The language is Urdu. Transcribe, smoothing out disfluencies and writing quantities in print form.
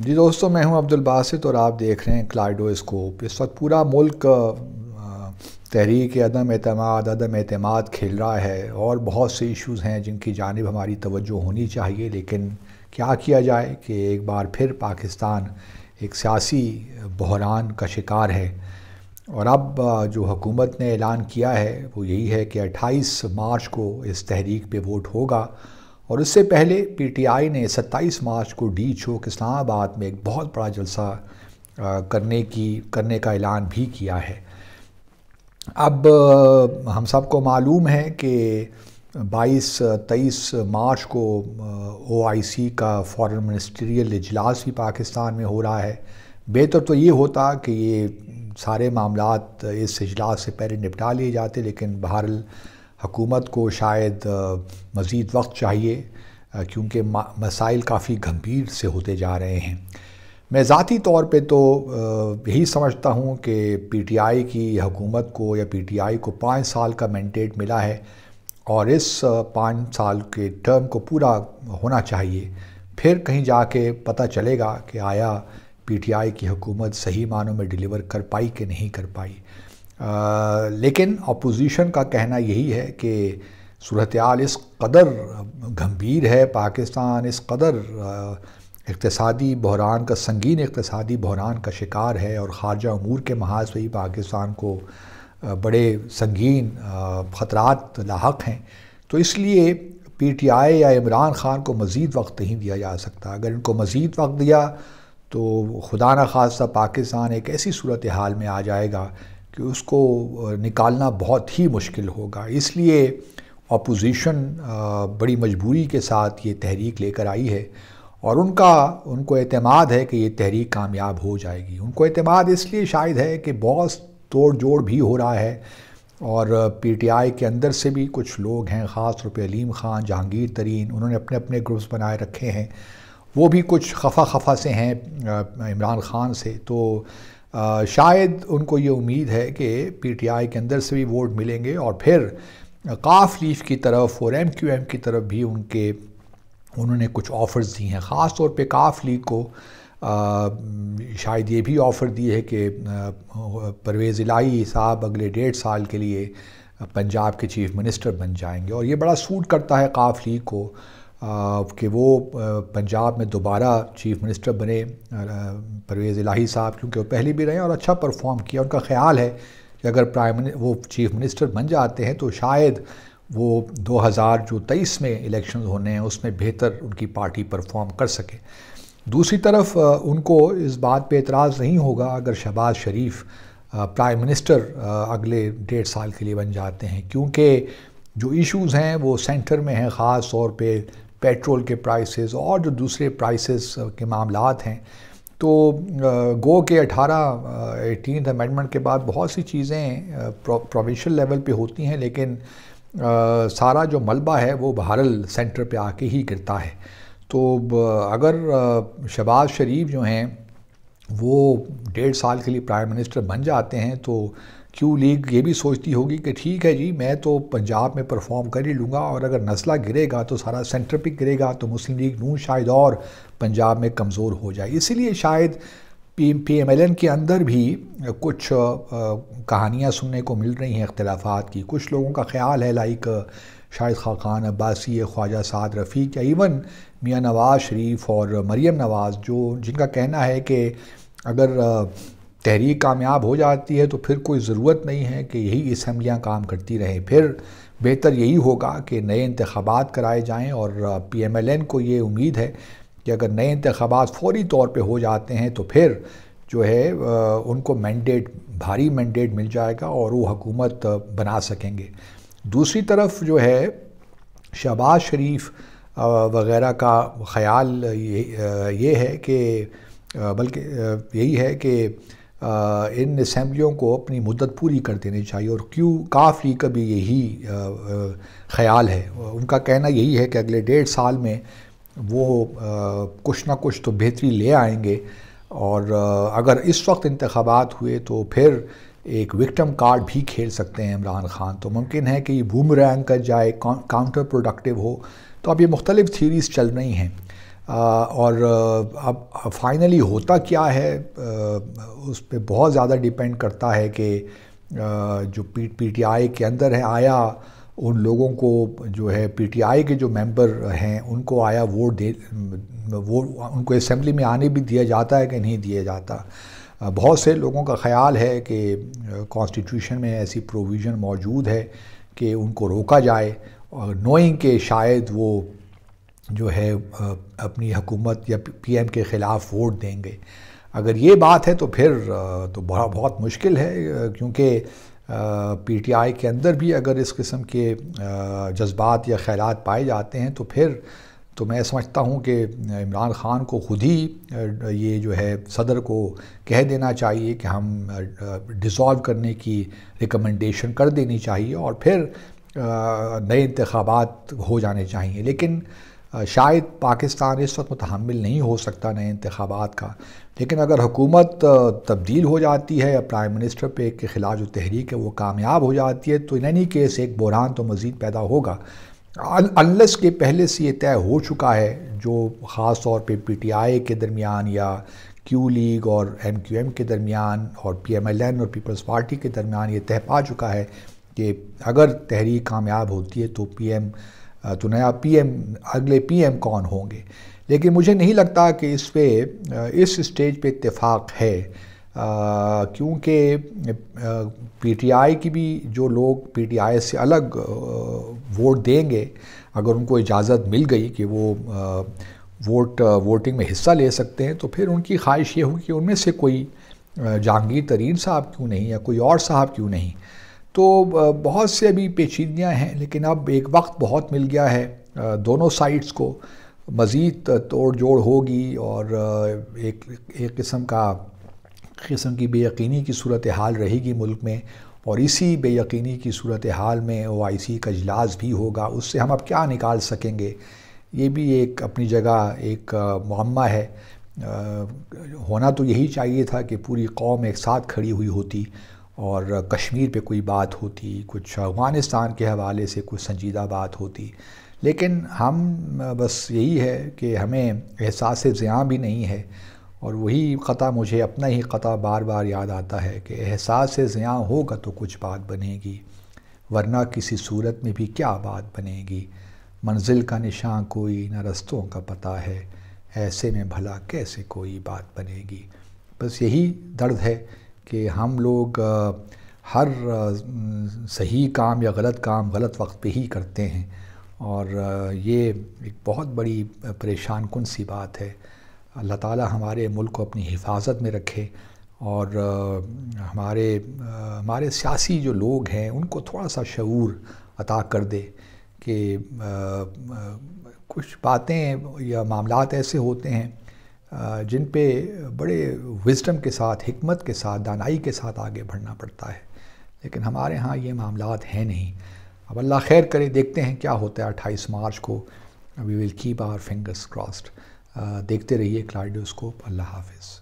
جی دوستو، میں ہوں عبدالباسط اور آپ دیکھ رہے ہیں کلائیڈوسکوپ۔ اس وقت پورا ملک تحریک عدم اعتماد کھیل رہا ہے، اور بہت سے ایشوز ہیں جن کی جانب ہماری توجہ ہونی چاہیے، لیکن کیا کیا جائے کہ ایک بار پھر پاکستان ایک سیاسی بحران کا شکار ہے۔ اور اب جو حکومت نے اعلان کیا ہے وہ یہی ہے کہ 28 مارچ کو اس تحریک پہ ووٹ ہوگا، اور اس سے پہلے پی ٹی آئی نے 27 مارچ کو ڈی چوک اسلام آباد میں ایک بہت بڑا جلسہ کرنے کا اعلان بھی کیا ہے۔ اب ہم سب کو معلوم ہے کہ 23 مارچ کو OIC کا فارن منسٹریل اجلاس بھی پاکستان میں ہو رہا ہے۔ بہتر تو یہ ہوتا کہ یہ سارے معاملات اس اجلاس سے پہلے نپٹا لیے جاتے، لیکن بہرحال حکومت کو شاید مزید وقت چاہیے، کیونکہ مسائل کافی گھمبیر سے ہوتے جا رہے ہیں۔ میں ذاتی طور پہ تو یہی سمجھتا ہوں کہ پی ٹی آئی کی حکومت کو یا پی ٹی آئی کو 5 سال کا مینڈیٹ ملا ہے، اور اس 5 سال کے ٹرم کو پورا ہونا چاہیے۔ پھر کہیں جا کے پتہ چلے گا کہ آیا پی ٹی آئی کی حکومت صحیح معنوں میں ڈیلیور کر پائی کہ نہیں کر پائی۔ لیکن اپوزیشن کا کہنا یہی ہے کہ صورتحال اس قدر گھمبیر ہے، پاکستان اس قدر اقتصادی بحران کا سنگین اقتصادی بحران کا شکار ہے، اور خارجہ امور کے محاذ سے ہی پاکستان کو بڑے سنگین خطرات لاحق ہیں۔ تو اس لیے پی ٹی آئی یا عمران خان کو مزید وقت نہیں دیا جا سکتا۔ اگر ان کو مزید وقت دیا تو خدا نخواستہ پاکستان ایک ایسی صورتحال میں آ جائے گا کہ اس کو نکالنا بہت ہی مشکل ہوگا۔ اس لیے اپوزیشن بڑی مجبوری کے ساتھ یہ تحریک لے کر آئی ہے، اور ان کو اعتماد ہے کہ یہ تحریک کامیاب ہو جائے گی۔ ان کو اعتماد اس لیے شاید ہے کہ بہت توڑ جوڑ بھی ہو رہا ہے، اور پی ٹی آئی کے اندر سے بھی کچھ لوگ ہیں، خاص طور پہ علیم خان، جہانگیر ترین، انہوں نے اپنے گروپس بنائے رکھے ہیں، وہ بھی کچھ خفا سے ہیں عمران خان سے۔ تو شاید ان کو یہ امید ہے کہ پی ٹی آئی کے اندر سے بھی ووٹ ملیں گے، اور پھر قاف لیف کی طرف اور MQM کی طرف بھی انہوں نے کچھ آفرز دی ہیں۔ خاص طور پہ قاف لیگ کو شاید یہ بھی آفر دی ہے کہ پرویز الہی صاحب اگلے 1.5 سال کے لیے پنجاب کے چیف منسٹر بن جائیں گے، اور یہ بڑا سوٹ کرتا ہے قاف لیگ کو کہ وہ پنجاب میں دوبارہ چیف منسٹر بنے پرویز الہی صاحب، کیونکہ وہ پہلے بھی رہے اور اچھا پرفارم کیا۔ ان کا خیال ہے کہ اگر وہ چیف منسٹر بن جاتے ہیں تو شاید وہ 2023 میں الیکشنز ہونے ہیں اس میں بہتر ان کی پارٹی پرفارم کر سکے۔ دوسری طرف ان کو اس بات پہ اعتراض نہیں ہوگا اگر شہباز شریف پرائم منسٹر اگلے 1.5 سال کے لیے بن جاتے ہیں، کیونکہ جو ایشوز ہیں وہ سینٹر میں ہیں، خاص طور پہ پیٹرول کے پرائسز اور جو دوسرے پرائسز کے معاملات ہیں۔ تو گو کہ 18th امینڈمنٹ کے بعد بہت سی چیزیں پروونشل لیول پہ ہوتی ہیں، لیکن سارا جو ملبہ ہے وہ بہرحال سینٹر پہ آ کے ہی گرتا ہے۔ تو اگر شہباز شریف جو ہیں وہ 1.5 سال کے لیے پرائم منسٹر بن جاتے ہیں تو کیو لیگ یہ بھی سوچتی ہوگی کہ ٹھیک ہے جی، میں تو پنجاب میں پرفارم کر ہی لوں گا، اور اگر نزلہ گرے گا تو سارا سینٹر پہ گرے گا، تو مسلم لیگ نون شاید اور پنجاب میں کمزور ہو جائے۔ اسی لیے شاید PMLN کے اندر بھی کچھ کہانیاں سننے کو مل رہی ہیں اختلافات کی۔ کچھ لوگوں کا خیال ہے لائک شاہد خاقان عباسی، خواجہ سعد رفیق، یا ایون میاں نواز شریف اور مریم نواز، جن کا کہنا ہے کہ اگر تحریک کامیاب ہو جاتی ہے تو پھر کوئی ضرورت نہیں ہے کہ یہی اسمبلیاں کام کرتی رہیں، پھر بہتر یہی ہوگا کہ نئے انتخابات کرائے جائیں۔ اور PMLN کو یہ امید ہے کہ اگر نئے انتخابات فوری طور پہ ہو جاتے ہیں تو پھر جو ہے ان کو بھاری مینڈیٹ مل جائے گا اور وہ حکومت بنا سکیں گے۔ دوسری طرف جو ہے شہباز شریف وغیرہ کا خیال یہ ہے کہ بلکہ یہی ہے کہ ان اسمبلیوں کو اپنی مدت پوری کر دینی چاہیے، اور قاف لیگ کا بھی یہی خیال ہے۔ ان کا کہنا یہی ہے کہ اگلے 1.5 سال میں وہ کچھ نہ کچھ تو بہتری لے آئیں گے، اور اگر اس وقت انتخابات ہوئے تو پھر ایک وکٹم کارڈ بھی کھیل سکتے ہیں عمران خان۔ تو ممکن ہے کہ یہ بومرینگ کر جائے، کاؤنٹر پروڈکٹیو ہو۔ تو اب یہ مختلف تھیوریز چل رہی ہیں۔ اور اب فائنلی ہوتا کیا ہے اس پہ بہت زیادہ ڈیپینڈ کرتا ہے کہ جو پی ٹی آئی کے اندر ہے، آیا ان لوگوں کو جو ہے پی ٹی آئی کے جو ممبر ہیں ان کو آیا ووٹ ان کو اسمبلی میں آنے بھی دیا جاتا ہے کہ نہیں دیا جاتا۔ بہت سے لوگوں کا خیال ہے کہ کانسٹیٹیوشن میں ایسی پروویژن موجود ہے کہ ان کو روکا جائے، اور نوئنگ کہ شاید وہ جو ہے اپنی حکومت یا پی ایم کے خلاف ووٹ دیں گے۔ اگر یہ بات ہے تو پھر تو بہت مشکل ہے، کیونکہ پی ٹی آئی کے اندر بھی اگر اس قسم کے جذبات یا خیالات پائے جاتے ہیں تو پھر تو میں سمجھتا ہوں کہ عمران خان کو خود ہی یہ جو ہے صدر کو کہہ دینا چاہیے کہ ہم ڈیزالو کرنے کی ریکمنڈیشن کر دینی چاہیے، اور پھر نئے انتخابات ہو جانے چاہیے۔ لیکن شاید پاکستان اس وقت متحمل نہیں ہو سکتا نئے انتخابات کا، لیکن اگر حکومت تبدیل ہو جاتی ہے یا پرائم منسٹر پہ کے خلاف جو تحریک ہے وہ کامیاب ہو جاتی ہے تو ان اینی کیس ایک بحران تو مزید پیدا ہوگا، انلیس کہ پہلے سے یہ طے ہو چکا ہے، جو خاص طور پہ پی ٹی آئی کے درمیان یا کیو لیگ اور ایم کیو ایم کے درمیان اور پی ایم ایل این اور پیپلز پارٹی کے درمیان یہ طے پا چکا ہے کہ اگر تحریک کامیاب ہوتی ہے تو نیا پی ایم اگلے پی ایم کون ہوں گے۔ لیکن مجھے نہیں لگتا کہ اس اسٹیج پہ اتفاق ہے، کیونکہ پی ٹی آئی کی بھی جو لوگ پی ٹی آئی سے الگ ووٹ دیں گے، اگر ان کو اجازت مل گئی کہ وہ ووٹنگ میں حصہ لے سکتے ہیں، تو پھر ان کی خواہش یہ ہوگی کہ ان میں سے کوئی جہانگیر ترین صاحب کیوں نہیں یا کوئی اور صاحب کیوں نہیں۔ تو بہت سے ابھی پیچیدگیاں ہیں، لیکن اب ایک وقت بہت مل گیا ہے دونوں سائٹس کو، مزید توڑ جوڑ ہوگی اور ایک قسم کی بے یقینی کی صورتحال رہے گی ملک میں، اور اسی بے یقینی کی صورتحال میں او آئی سی کا اجلاس بھی ہوگا۔ اس سے ہم اب کیا نکال سکیں گے، یہ بھی ایک اپنی جگہ ایک معمہ ہے۔ ہونا تو یہی چاہیے تھا کہ پوری قوم ایک ساتھ کھڑی ہوئی ہوتی اور کشمیر پہ کوئی بات ہوتی، کچھ افغانستان کے حوالے سے کچھ سنجیدہ بات ہوتی، لیکن ہم بس یہی ہے کہ ہمیں احساس زیاں بھی نہیں ہے، اور وہی قطع مجھے اپنا ہی قطع بار بار یاد آتا ہے کہ احساس زیاں ہوگا تو کچھ بات بنے گی، ورنہ کسی صورت میں بھی کیا بات بنے گی، منزل کا نشان کوئی نہ رستوں کا پتہ ہے، ایسے میں بھلا کیسے کوئی بات بنے گی۔ بس یہی درد ہے کہ ہم لوگ ہر صحیح کام یا غلط کام غلط وقت پہ ہی کرتے ہیں، اور یہ ایک بہت بڑی پریشان کن سی بات ہے۔ اللہ تعالی ہمارے ملک کو اپنی حفاظت میں رکھے، اور ہمارے سیاسی جو لوگ ہیں ان کو تھوڑا سا شعور عطا کر دے کہ کچھ باتیں یا معاملات ایسے ہوتے ہیں جن پہ بڑے وزڈم کے ساتھ، حکمت کے ساتھ، دانائی کے ساتھ آگے بڑھنا پڑتا ہے، لیکن ہمارے ہاں یہ معاملات ہیں نہیں۔ اب اللہ خیر کرے، دیکھتے ہیں کیا ہوتا ہے 28 مارچ کو۔ We will keep our fingers crossed. دیکھتے رہیے کلیڈوسکوپ۔ اللہ حافظ۔